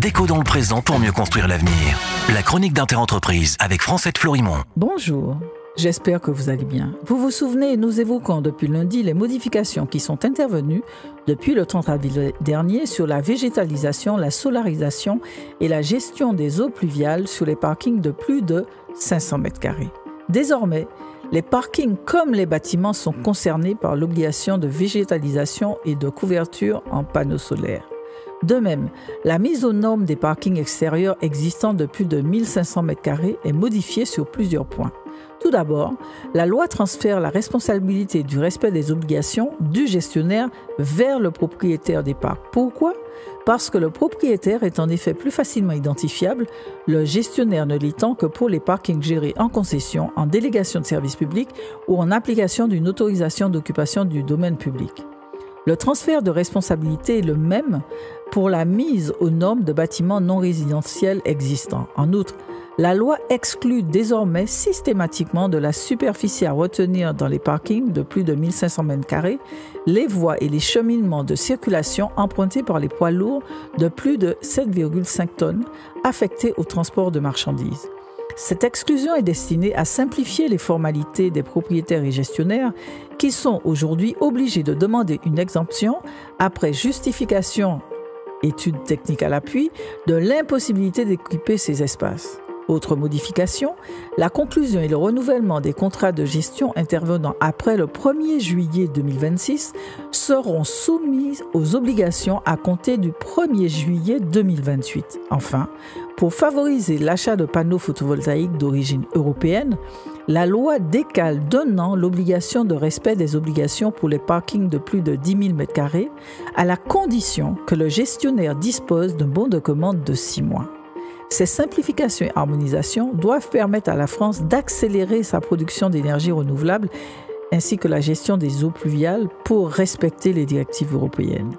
Déco dans le présent pour mieux construire l'avenir. La chronique d'Interentreprise avec Francette Florimond. Bonjour, j'espère que vous allez bien. Vous vous souvenez, nous évoquons depuis lundi les modifications qui sont intervenues depuis le 30 avril dernier sur la végétalisation, la solarisation et la gestion des eaux pluviales sur les parkings de plus de 500 m². Désormais, les parkings comme les bâtiments sont concernés par l'obligation de végétalisation et de couverture en panneaux solaires. De même, la mise aux normes des parkings extérieurs existants de plus de 1500 m² est modifiée sur plusieurs points. Tout d'abord, la loi transfère la responsabilité du respect des obligations du gestionnaire vers le propriétaire des parcs. Pourquoi ? Parce que le propriétaire est en effet plus facilement identifiable, le gestionnaire ne l'étant que pour les parkings gérés en concession, en délégation de service public ou en application d'une autorisation d'occupation du domaine public. Le transfert de responsabilité est le même pour la mise aux normes de bâtiments non résidentiels existants. En outre, la loi exclut désormais systématiquement de la superficie à retenir dans les parkings de plus de 1500 m² les voies et les cheminements de circulation empruntés par les poids lourds de plus de 7,5 tonnes affectés au transport de marchandises. Cette exclusion est destinée à simplifier les formalités des propriétaires et gestionnaires qui sont aujourd'hui obligés de demander une exemption après justification, études techniques à l'appui, de l'impossibilité d'équiper ces espaces. Autre modification, la conclusion et le renouvellement des contrats de gestion intervenant après le 1er juillet 2026 seront soumis aux obligations à compter du 1er juillet 2028. Enfin, pour favoriser l'achat de panneaux photovoltaïques d'origine européenne, la loi décale d'un an l'obligation de respect des obligations pour les parkings de plus de 10 000 m² à la condition que le gestionnaire dispose d'un bon de commande de 6 mois. Ces simplifications et harmonisations doivent permettre à la France d'accélérer sa production d'énergie renouvelable ainsi que la gestion des eaux pluviales pour respecter les directives européennes.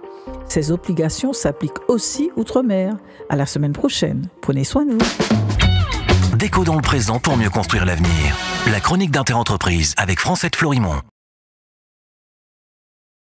Ces obligations s'appliquent aussi outre-mer. À la semaine prochaine. Prenez soin de vous. Déco dans le présent pour mieux construire l'avenir. La chronique d'Interentreprise avec Francette Florimond.